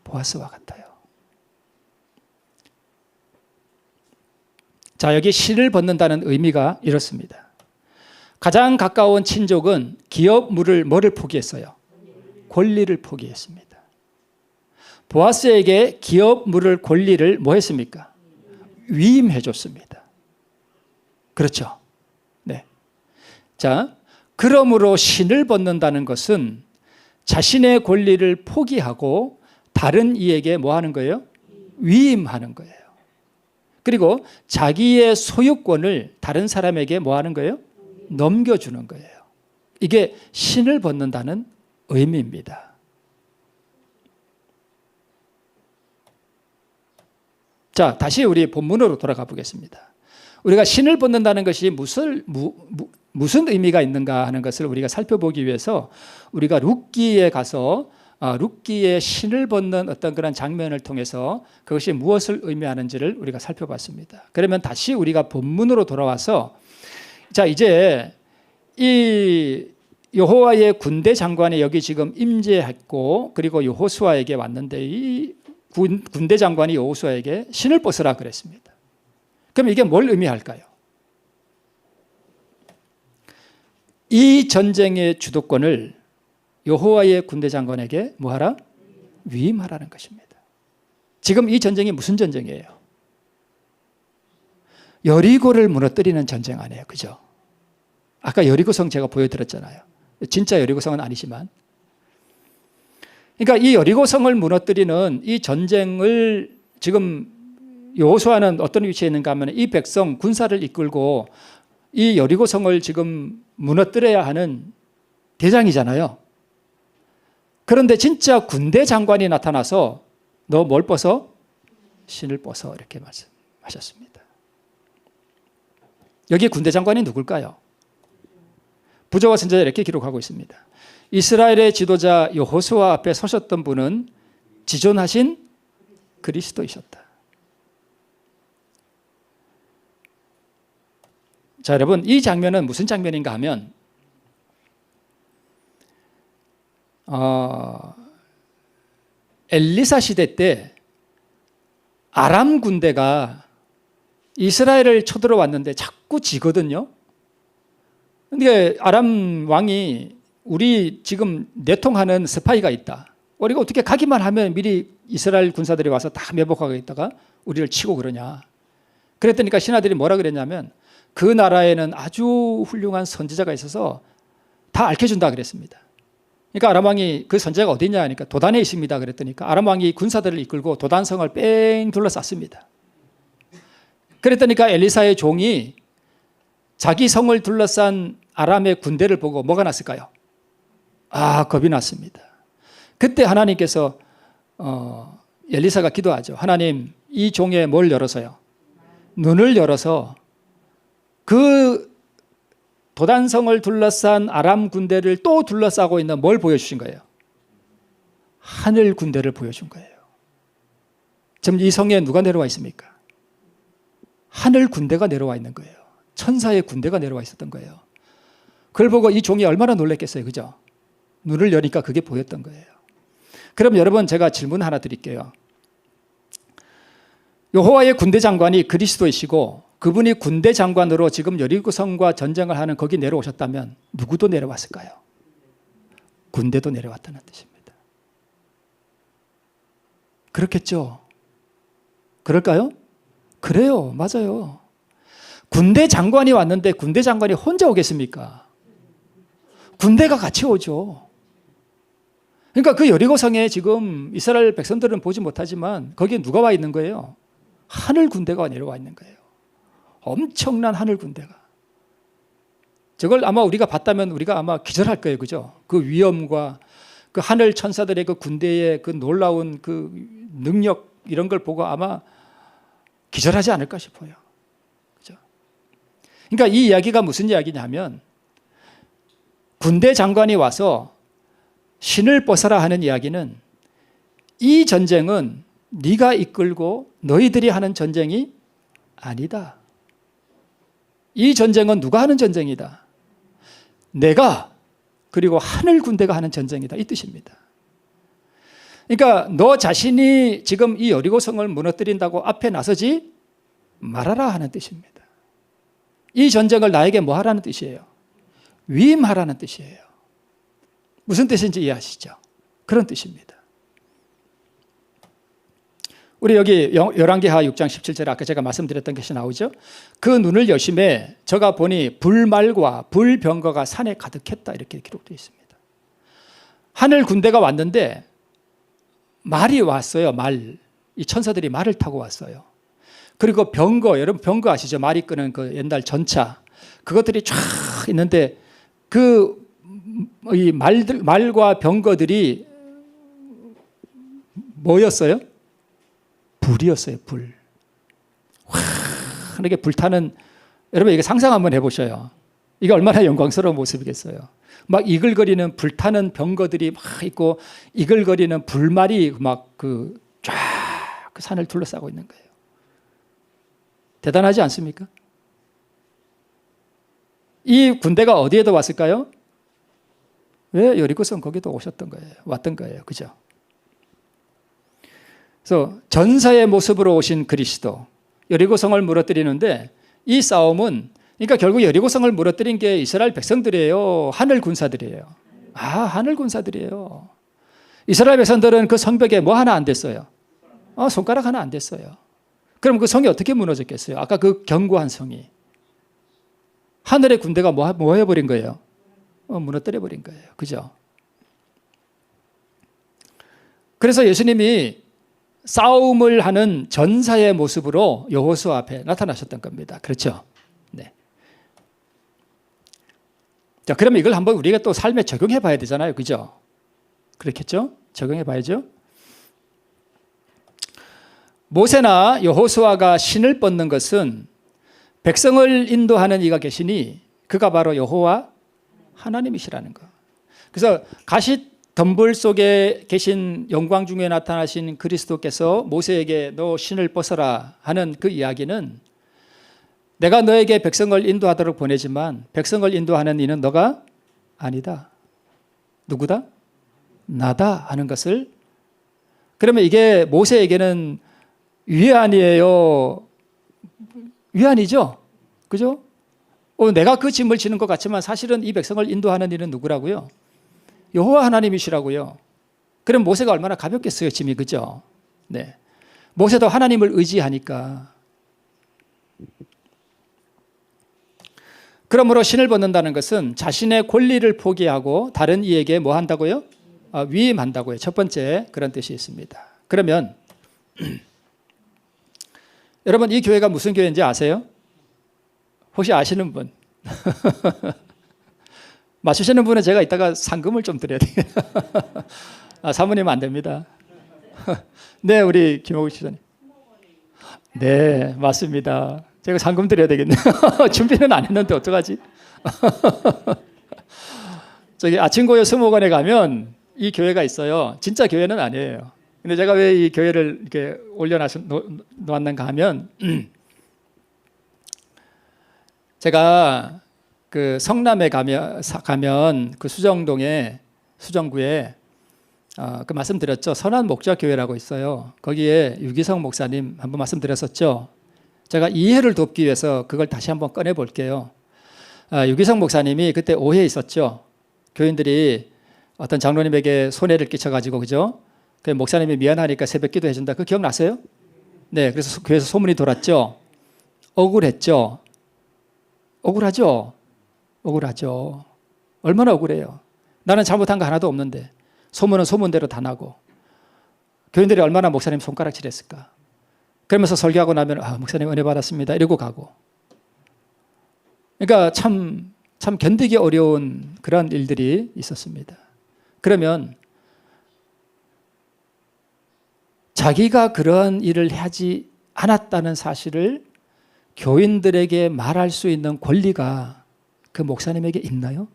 보아스와 같아요. 자, 여기 신을 벗는다는 의미가 이렇습니다. 가장 가까운 친족은 기업 물을 뭐를 포기했어요? 권리를 포기했습니다. 보아스에게 기업 물을 권리를 뭐 했습니까? 위임해 줬습니다. 그렇죠? 네. 자, 그러므로 신을 벗는다는 것은 자신의 권리를 포기하고 다른 이에게 뭐 하는 거예요? 위임하는 거예요. 그리고 자기의 소유권을 다른 사람에게 뭐 하는 거예요? 넘겨주는 거예요. 이게 신을 벗는다는 의미입니다. 자, 다시 우리 본문으로 돌아가 보겠습니다. 우리가 신을 벗는다는 것이 무슨 의미가 있는가 하는 것을 우리가 살펴보기 위해서 우리가 룻기에 가서 룻기의 신을 벗는 어떤 그런 장면을 통해서 그것이 무엇을 의미하는지를 우리가 살펴봤습니다. 그러면 다시 우리가 본문으로 돌아와서 자, 이제 이 여호와의 군대 장관이 여기 지금 임재했고 그리고 여호수아에게 왔는데 이 군대 장관이 여호수아에게 신을 벗으라 그랬습니다. 그럼 이게 뭘 의미할까요? 이 전쟁의 주도권을 여호와의 군대 장관에게 뭐하라? 위임하라는 것입니다. 지금 이 전쟁이 무슨 전쟁이에요? 여리고를 무너뜨리는 전쟁 아니에요, 그죠? 아까 여리고성 제가 보여드렸잖아요. 진짜 여리고성은 아니지만, 그러니까 이 여리고성을 무너뜨리는 이 전쟁을 지금 여호수아는 어떤 위치에 있는가 하면 이 백성 군사를 이끌고 이 여리고성을 지금 무너뜨려야 하는 대장이잖아요. 그런데 진짜 군대 장관이 나타나서 너 뭘 벗어? 신을 벗어 이렇게 말씀하셨습니다. 여기 군대 장관이 누굴까요? 부조와 선지자가 이렇게 기록하고 있습니다. 이스라엘의 지도자 여호수아 앞에 서셨던 분은 지존하신 그리스도이셨다. 자, 여러분, 이 장면은 무슨 장면인가 하면 엘리사 시대 때 아람 군대가 이스라엘을 쳐들어왔는데 자꾸 지거든요. 근데 아람 왕이 우리 지금 내통하는 스파이가 있다. 우리가 어떻게 가기만 하면 미리 이스라엘 군사들이 와서 다 매복하겠다가 우리를 치고 그러냐. 그랬더니까 신하들이 뭐라 그랬냐면 그 나라에는 아주 훌륭한 선지자가 있어서 다 알려준다 그랬습니다. 그러니까 아람 왕이 그 선지자가 어디 있냐 하니까 도단에 있습니다 그랬더니까 아람 왕이 군사들을 이끌고 도단성을 뺑 둘러쌌습니다. 그랬더니까 엘리사의 종이 자기 성을 둘러싼 아람의 군대를 보고 뭐가 났을까요? 겁이 났습니다. 그때 하나님께서 엘리사가 기도하죠. 하나님, 이 종의 뭘 열어서요? 눈을 열어서 그 도단성을 둘러싼 아람 군대를 또 둘러싸고 있는 뭘 보여주신 거예요? 하늘 군대를 보여준 거예요. 지금 이 성에 누가 내려와 있습니까? 하늘 군대가 내려와 있는 거예요. 천사의 군대가 내려와 있었던 거예요. 그걸 보고 이 종이 얼마나 놀랐겠어요, 그죠? 눈을 여니까 그게 보였던 거예요. 그럼 여러분, 제가 질문 하나 드릴게요. 여호와의 군대 장관이 그리스도이시고 그분이 군대 장관으로 지금 여리고성과 전쟁을 하는 거기 내려오셨다면 누구도 내려왔을까요? 군대도 내려왔다는 뜻입니다. 그렇겠죠? 그럴까요? 그래요. 맞아요. 군대 장관이 왔는데 군대 장관이 혼자 오겠습니까? 군대가 같이 오죠. 그러니까 그 여리고성에 지금 이스라엘 백성들은 보지 못하지만 거기에 누가 와 있는 거예요? 하늘 군대가 내려와 있는 거예요. 엄청난 하늘 군대가. 저걸 아마 우리가 봤다면 우리가 아마 기절할 거예요. 그죠? 그 위엄과 그 하늘 천사들의 그 군대의 그 놀라운 그 능력 이런 걸 보고 아마 기절하지 않을까 싶어요. 그죠? 그러니까 이 이야기가 무슨 이야기냐면 군대 장관이 와서 신을 벗어라 하는 이야기는 이 전쟁은 네가 이끌고 너희들이 하는 전쟁이 아니다. 이 전쟁은 누가 하는 전쟁이다? 내가 그리고 하늘 군대가 하는 전쟁이다. 이 뜻입니다. 그러니까 너 자신이 지금 이 여리고성을 무너뜨린다고 앞에 나서지 말아라 하는 뜻입니다. 이 전쟁을 나에게 뭐 하라는 뜻이에요? 위임하라는 뜻이에요. 무슨 뜻인지 이해하시죠? 그런 뜻입니다. 우리 여기 열왕기하 6장 17절에 아까 제가 말씀드렸던 것이 나오죠. 그 눈을 여심해 저가 보니 불말과 불병거가 산에 가득했다 이렇게 기록되어 있습니다. 하늘 군대가 왔는데 말이 왔어요. 말. 이 천사들이 말을 타고 왔어요. 그리고 병거, 여러분 병거 아시죠? 말이 끄는 그 옛날 전차. 그것들이 쫙 있는데 이 말과 병거들이 뭐였어요? 불이었어요, 불. 이렇게 불타는, 여러분 이게 상상 한번 해보셔요. 이게 얼마나 영광스러운 모습이겠어요. 막 이글거리는 불타는 병거들이 막 있고 이글거리는 불말이 막 그 쫙 그 산을 둘러싸고 있는 거예요. 대단하지 않습니까? 이 군대가 어디에도 왔을까요? 왜? 여리고성 거기도 오셨던 거예요. 왔던 거예요. 그죠? 그래서 전사의 모습으로 오신 그리스도, 여리고성을 무너뜨리는데 이 싸움은, 그러니까 결국 여리고성을 무너뜨린 게 이스라엘 백성들이에요? 하늘 군사들이에요? 하늘 군사들이에요. 이스라엘 백성들은 그 성벽에 뭐 하나 안 됐어요? 손가락 하나 안 됐어요. 그럼 그 성이 어떻게 무너졌겠어요? 아까 그 견고한 성이. 하늘의 군대가 뭐 해버린 거예요? 무너뜨려버린 거예요. 그죠? 그래서 예수님이 싸움을 하는 전사의 모습으로 여호수아 앞에 나타나셨던 겁니다. 그렇죠? 네. 자, 그러면 이걸 한번 우리가 또 삶에 적용해 봐야 되잖아요. 그죠? 그렇겠죠? 적용해 봐야죠. 모세나 여호수아가 신을 뻗는 것은 백성을 인도하는 이가 계시니 그가 바로 여호와 하나님이시라는 거. 그래서 가시 덤불 속에 계신 영광 중에 나타나신 그리스도께서 모세에게 너 신을 벗어라 하는 그 이야기는 내가 너에게 백성을 인도하도록 보내지만 백성을 인도하는 이는 너가 아니다. 누구다? 나다 하는 것을. 그러면 이게 모세에게는 위안이에요? 위안이죠? 그죠? 내가 그 짐을 지는 것 같지만 사실은 이 백성을 인도하는 이는 누구라고요? 여호와 하나님이시라고요. 그럼 모세가 얼마나 가볍겠어요, 짐이. 그죠? 네. 모세도 하나님을 의지하니까. 그러므로 신을 벗는다는 것은 자신의 권리를 포기하고 다른 이에게 뭐 한다고요? 위임한다고요. 첫 번째 그런 뜻이 있습니다. 그러면 여러분 이 교회가 무슨 교회인지 아세요? 혹시 아시는 분? 맞추시는 분은 제가 이따가 상금을 좀 드려야 돼요. 사모님 안 됩니다. 네, 우리 김호국 시장님. 네, 맞습니다. 제가 상금 드려야 되겠네요. 준비는 안 했는데 어떡하지? 저기 아침고요 수목원에 가면 이 교회가 있어요. 진짜 교회는 아니에요. 근데 제가 왜 이 교회를 이렇게 올려놓았는가 하면 제가 그 성남에 가면 그 수정구에 그 말씀드렸죠. 선한 목자 교회라고 있어요. 거기에 유기성 목사님 한번 말씀드렸었죠. 제가 이해를 돕기 위해서 그걸 다시 한번 꺼내 볼게요. 유기성 목사님이 그때 오해 있었죠. 교인들이 어떤 장로님에게 손해를 끼쳐가지고, 그죠? 그 목사님이 미안하니까 새벽 기도 해준다. 그거 기억나세요? 네, 그래서 교회에서 소문이 돌았죠. 억울했죠. 억울하죠? 억울하죠. 얼마나 억울해요. 나는 잘못한 거 하나도 없는데 소문은 소문대로 다 나고 교인들이 얼마나 목사님 손가락질했을까. 그러면서 설교하고 나면 목사님 은혜 받았습니다 이러고 가고. 그러니까 참 견디기 어려운 그런 일들이 있었습니다. 그러면 자기가 그런 일을 하지 않았다는 사실을 교인들에게 말할 수 있는 권리가 그 목사님에게 있나요?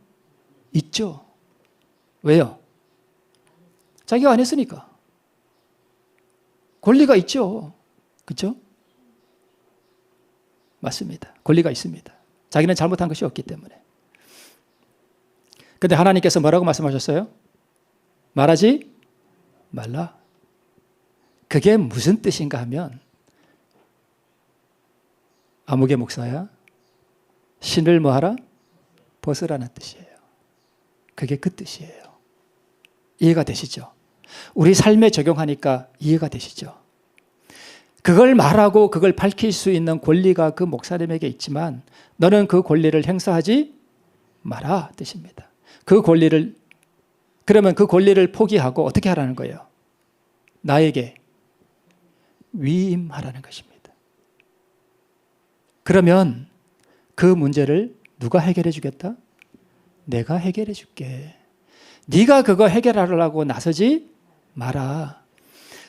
있죠. 왜요? 자기가 안 했으니까. 권리가 있죠. 그렇죠? 맞습니다. 권리가 있습니다. 자기는 잘못한 것이 없기 때문에. 그런데 하나님께서 뭐라고 말씀하셨어요? 말하지 말라. 그게 무슨 뜻인가 하면 아무개 목사야 신을 뭐하라? 벗으라는 뜻이에요. 그게 그 뜻이에요. 이해가 되시죠? 우리 삶에 적용하니까 이해가 되시죠? 그걸 말하고 그걸 밝힐 수 있는 권리가 그 목사님에게 있지만 너는 그 권리를 행사하지 마라 뜻입니다. 그러면 그 권리를 포기하고 어떻게 하라는 거예요? 나에게 위임하라는 것입니다. 그러면 그 문제를 누가 해결해 주겠다? 내가 해결해 줄게. 네가 그거 해결하려고 나서지 마라.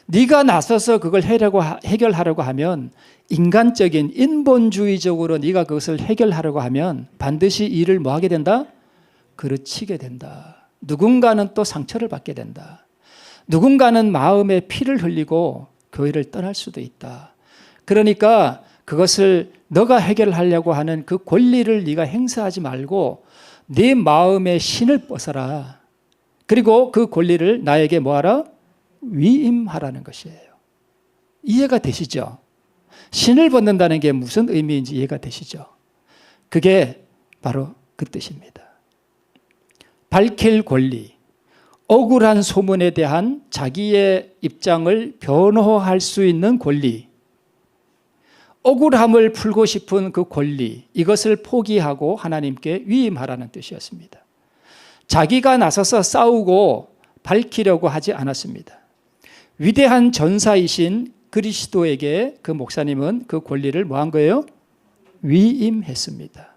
네가 나서서 그걸 해결하려고 하면 인간적인 인본주의적으로 네가 그것을 해결하려고 하면 반드시 일을 뭐 하게 된다? 그르치게 된다. 누군가는 또 상처를 받게 된다. 누군가는 마음에 피를 흘리고 교회를 떠날 수도 있다. 그러니까 그것을 너가 해결하려고 하는 그 권리를 네가 행사하지 말고 네 마음의 신을 벗어라. 그리고 그 권리를 나에게 뭐하라? 위임하라는 것이에요. 이해가 되시죠? 신을 벗는다는 게 무슨 의미인지 이해가 되시죠? 그게 바로 그 뜻입니다. 밝힐 권리, 억울한 소문에 대한 자기의 입장을 변호할 수 있는 권리, 억울함을 풀고 싶은 그 권리, 이것을 포기하고 하나님께 위임하라는 뜻이었습니다. 자기가 나서서 싸우고 밝히려고 하지 않았습니다. 위대한 전사이신 그리스도에게 그 목사님은 그 권리를 뭐 한 거예요? 위임했습니다.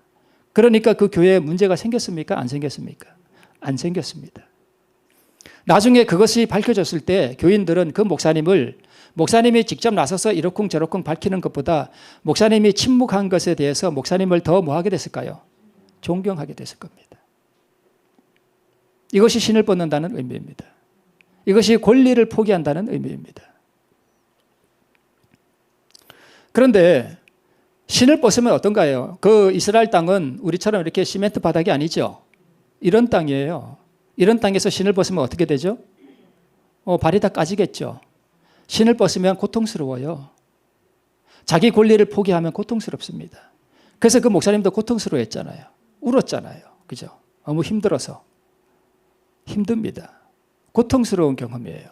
그러니까 그 교회에 문제가 생겼습니까? 안 생겼습니까? 안 생겼습니다. 나중에 그것이 밝혀졌을 때 교인들은 그 목사님이 직접 나서서 이러쿵저러쿵 밝히는 것보다 목사님이 침묵한 것에 대해서 목사님을 더 뭐 하게 됐을까요? 존경하게 됐을 겁니다. 이것이 신을 벗는다는 의미입니다. 이것이 권리를 포기한다는 의미입니다. 그런데 신을 벗으면 어떤가요? 그 이스라엘 땅은 우리처럼 이렇게 시멘트 바닥이 아니죠. 이런 땅이에요. 이런 땅에서 신을 벗으면 어떻게 되죠? 발이 다 까지겠죠. 신을 벗으면 고통스러워요. 자기 권리를 포기하면 고통스럽습니다. 그래서 그 목사님도 고통스러워했잖아요. 울었잖아요. 그죠? 너무 힘들어서. 힘듭니다. 고통스러운 경험이에요.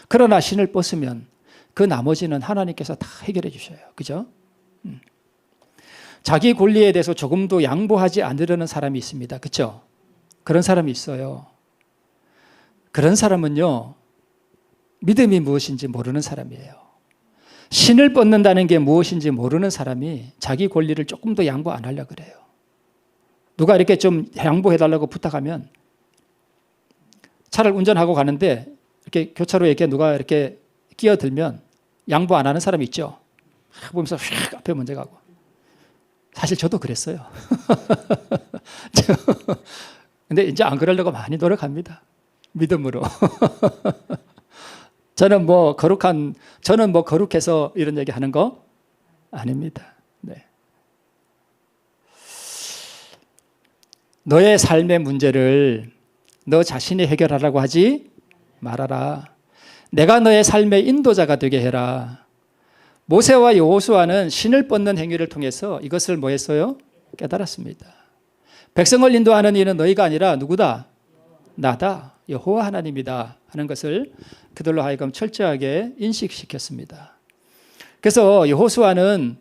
그러나 신을 벗으면 그 나머지는 하나님께서 다 해결해 주셔요. 그죠? 자기 권리에 대해서 조금도 양보하지 않으려는 사람이 있습니다. 그렇죠? 그런 사람이 있어요. 그런 사람은요, 믿음이 무엇인지 모르는 사람이에요. 신을 벗는다는 게 무엇인지 모르는 사람이 자기 권리를 조금 더 양보 안 하려고 그래요. 누가 이렇게 좀 양보해달라고 부탁하면 차를 운전하고 가는데 이렇게 교차로에 이렇게 누가 이렇게 끼어들면 양보 안 하는 사람이 있죠. 보면서 휙 앞에 먼저 가고. 사실 저도 그랬어요. 근데 이제 안 그러려고 많이 노력합니다. 믿음으로. 저는 뭐 거룩해서 이런 얘기 하는 거 아닙니다. 네. 너의 삶의 문제를 너 자신이 해결하라고 하지 말아라. 내가 너의 삶의 인도자가 되게 해라. 모세와 여호수아는 신을 벗는 행위를 통해서 이것을 뭐 했어요? 깨달았습니다. 백성을 인도하는 이는 너희가 아니라 누구다? 나다. 여호와 하나님이다 하는 것을 그들로 하여금 철저하게 인식시켰습니다. 그래서 여호수아는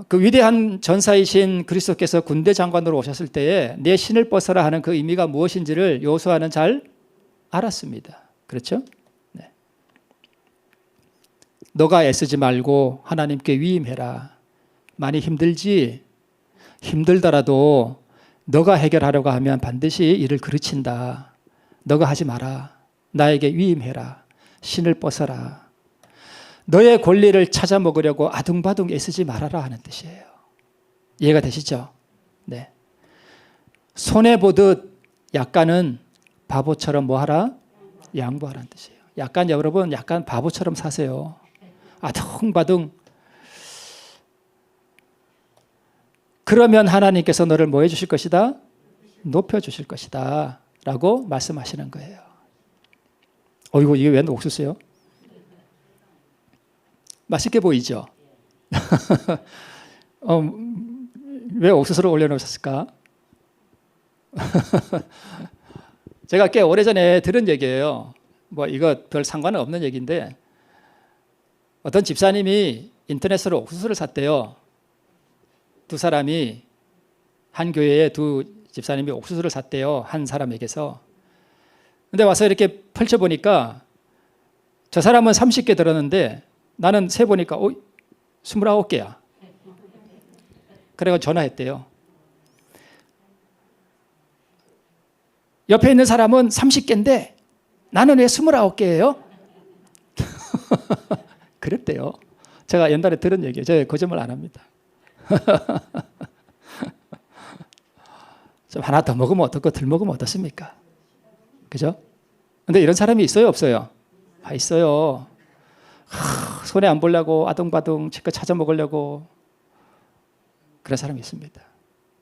그 위대한 전사이신 그리스도께서 군대 장관으로 오셨을 때에 내 신을 벗어라 하는 그 의미가 무엇인지를 여호수아는 잘 알았습니다. 그렇죠? 네. 너가 애쓰지 말고 하나님께 위임해라. 많이 힘들지? 힘들더라도 너가 해결하려고 하면 반드시 일을 그르친다. 너가 하지 마라. 나에게 위임해라. 신을 벗어라. 너의 권리를 찾아 먹으려고 아둥바둥 애쓰지 말아라 하는 뜻이에요. 이해가 되시죠? 네. 손해보듯 약간은 바보처럼 뭐하라? 양보하라는 뜻이에요. 여러분 약간 바보처럼 사세요. 아둥바둥. 그러면 하나님께서 너를 뭐 해주실 것이다? 높여주실 것이다 라고 말씀하시는 거예요. 이게 왜 옥수수예요? 맛있게 보이죠? 왜 옥수수를 올려놓으셨을까? 제가 꽤 오래전에 들은 얘기예요. 이거 별 상관은 없는 얘기인데 어떤 집사님이 인터넷으로 옥수수를 샀대요. 두 사람이 한 교회에 두 집사님이 옥수수를 샀대요. 한 사람에게서. 근데 와서 이렇게 펼쳐보니까 저 사람은 30개 들었는데 나는 세보니까 29개야. 그래서 전화했대요. 옆에 있는 사람은 30개인데 나는 왜 29개예요? 그랬대요. 제가 옛날에 들은 얘기예요. 제가 거짓말 안 합니다. 좀 하나 더 먹으면 어떻고 덜 먹으면 어떻습니까? 그죠? 근데 이런 사람이 있어요, 없어요? 있어요. 손해 안 보려고 아둥바둥 치과 찾아 먹으려고 그런 사람이 있습니다.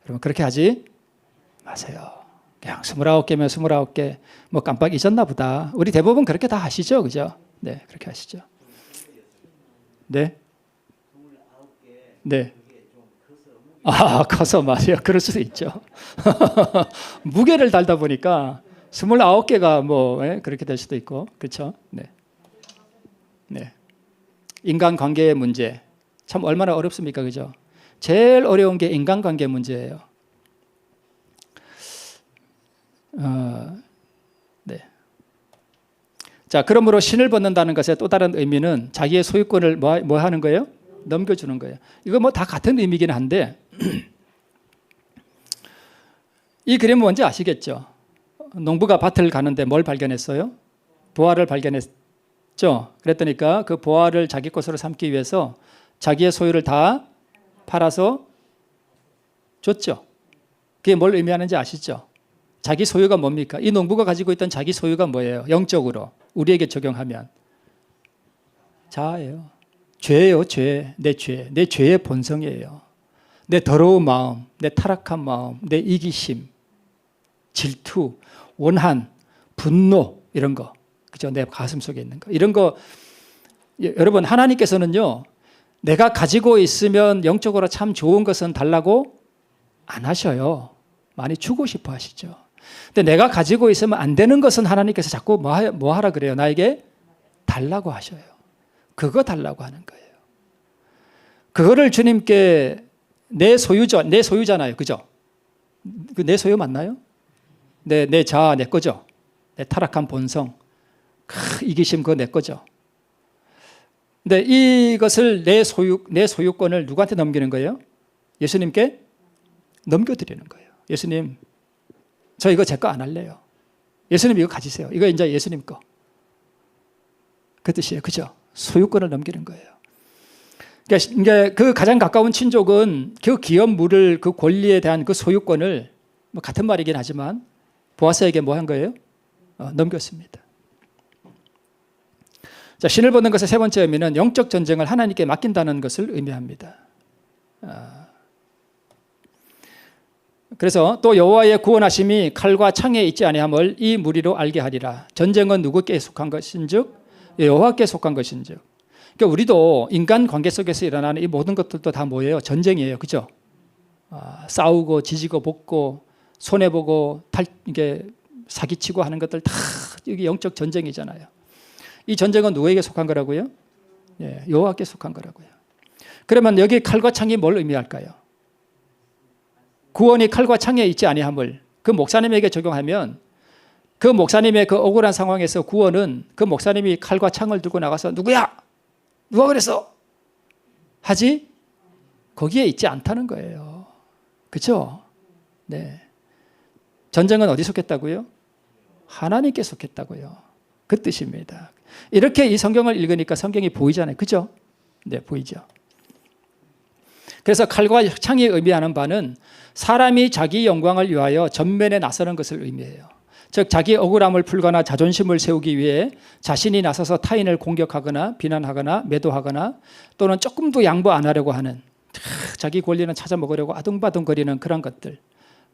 여러분 그렇게 하지 마세요. 그냥 29개면 29개 뭐 깜빡 잊었나 보다. 우리 대부분 그렇게 다 하시죠, 그죠? 네, 그렇게 하시죠. 네, 네. 커서 맞아요. 그럴 수도 있죠. 무게를 달다 보니까 29개가 뭐 그렇게 될 수도 있고, 그렇죠? 네, 네. 인간관계의 문제 참 얼마나 어렵습니까, 그죠? 제일 어려운 게 인간관계 문제예요. 네. 자, 그러므로 신을 벗는다는 것의 또 다른 의미는 자기의 소유권을 뭐 하는 거예요? 넘겨주는 거예요. 이거 뭐 다 같은 의미긴 한데 이 그림은 뭔지 아시겠죠? 농부가 밭을 가는데 뭘 발견했어요? 보화를 발견했죠. 그랬더니까 그 보화를 자기 것으로 삼기 위해서 자기의 소유를 다 팔아서 줬죠. 그게 뭘 의미하는지 아시죠? 자기 소유가 뭡니까? 이 농부가 가지고 있던 자기 소유가 뭐예요? 영적으로 우리에게 적용하면 자아예요. 죄예요, 죄. 내 죄. 내 죄의 본성이에요. 내 더러운 마음, 내 타락한 마음, 내 이기심, 질투, 원한, 분노 이런 거. 그죠? 내 가슴 속에 있는 거. 이런 거 여러분 하나님께서는요. 내가 가지고 있으면 영적으로 참 좋은 것은 달라고 안 하셔요. 많이 주고 싶어 하시죠. 근데 내가 가지고 있으면 안 되는 것은 하나님께서 자꾸 뭐 하라 그래요? 나에게 달라고 하셔요. 그거 달라고 하는 거예요. 그거를 주님께 내 소유잖아요. 그죠? 그 내 소유 맞나요? 내 자아 내 거죠. 내 타락한 본성, 이기심 그거 내 거죠. 근데 이것을 내 소유권을 누구한테 넘기는 거예요? 예수님께 넘겨드리는 거예요. 예수님, 저 이거 제 거 안 할래요. 예수님 이거 가지세요. 이거 이제 예수님 거. 그 뜻이에요. 그죠? 소유권을 넘기는 거예요. 그러니까 그 가장 가까운 친족은 그 기업물을 그 권리에 대한 그 소유권을 뭐 같은 말이긴 하지만 보아스에게 뭐 한 거예요? 넘겼습니다. 자, 신을 벗는 것의 세 번째 의미는 영적 전쟁을 하나님께 맡긴다는 것을 의미합니다. 그래서 또 여호와의 구원하심이 칼과 창에 있지 아니함을 이 무리로 알게 하리라. 전쟁은 누구께 속한 것인즉 여호와께 속한 것인즉. 그러니까 우리도 인간 관계 속에서 일어나는 이 모든 것들도 다 뭐예요? 전쟁이에요, 그죠? 싸우고 지지고 볶고 손해 보고 이게 사기치고 하는 것들 다 이게 영적 전쟁이잖아요. 이 전쟁은 누구에게 속한 거라고요? 예, 여호와께 속한 거라고요. 그러면 여기 칼과 창이 뭘 의미할까요? 구원이 칼과 창에 있지 아니함을 그 목사님에게 적용하면 그 목사님의 그 억울한 상황에서 구원은 그 목사님이 칼과 창을 들고 나가서 누구야? 누가 그랬어? 하지? 거기에 있지 않다는 거예요. 그렇죠? 네. 전쟁은 어디 속했다고요? 하나님께 속했다고요. 그 뜻입니다. 이렇게 이 성경을 읽으니까 성경이 보이잖아요. 그죠? 네, 보이죠. 그래서 칼과 창이 의미하는 바는 사람이 자기 영광을 위하여 전면에 나서는 것을 의미해요. 즉 자기 억울함을 풀거나 자존심을 세우기 위해 자신이 나서서 타인을 공격하거나 비난하거나 매도하거나 또는 조금도 양보 안 하려고 하는 자기 권리는 찾아먹으려고 아둥바둥거리는 그런 것들,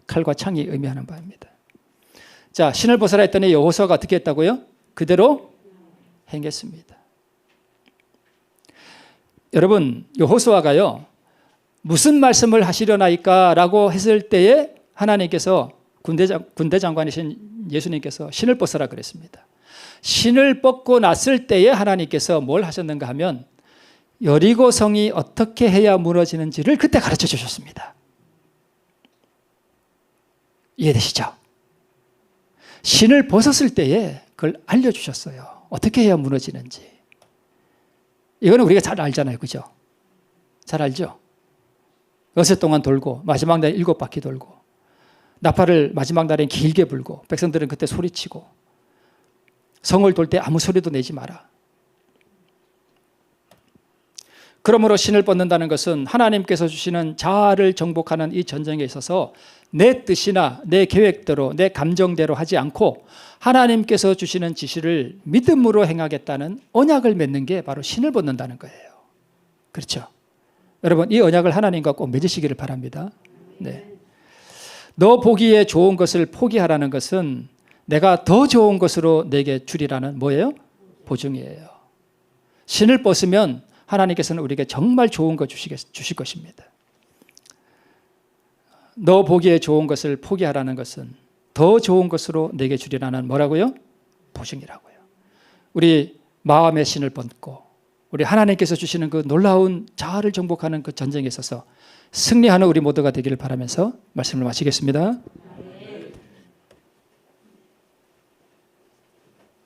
칼과 창이 의미하는 바입니다. 자, 신을 벗으라 했더니 여호수아가 어떻게 했다고요? 그대로 행했습니다. 여러분, 여호수아가요 무슨 말씀을 하시려나이까라고 했을 때에 하나님께서 군대 장관이신 예수님께서 신을 벗으라 그랬습니다. 신을 벗고 났을 때에 하나님께서 뭘 하셨는가 하면 여리고 성이 어떻게 해야 무너지는지를 그때 가르쳐 주셨습니다. 이해되시죠? 신을 벗었을 때에 그걸 알려주셨어요. 어떻게 해야 무너지는지. 이거는 우리가 잘 알잖아요. 그죠? 잘 알죠? 어세 동안 돌고 마지막 날 7바퀴 돌고 나팔을 마지막 날엔 길게 불고 백성들은 그때 소리치고 성을 돌 때 아무 소리도 내지 마라. 그러므로 신을 벗는다는 것은 하나님께서 주시는 자아를 정복하는 이 전쟁에 있어서 내 뜻이나 내 계획대로 내 감정대로 하지 않고 하나님께서 주시는 지시를 믿음으로 행하겠다는 언약을 맺는 게 바로 신을 벗는다는 거예요. 그렇죠? 여러분 이 언약을 하나님과 꼭 맺으시기를 바랍니다. 네. 너 보기에 좋은 것을 포기하라는 것은 내가 더 좋은 것으로 내게 주리라는 뭐예요? 보증이에요. 신을 벗으면 하나님께서는 우리에게 정말 좋은 거 주실 것입니다. 너 보기에 좋은 것을 포기하라는 것은 더 좋은 것으로 내게 주리라는 뭐라고요? 보증이라고요. 우리 마음의 신을 벗고 우리 하나님께서 주시는 그 놀라운 자아를 정복하는 그 전쟁에 있어서 승리하는 우리 모두가 되기를 바라면서 말씀을 마치겠습니다.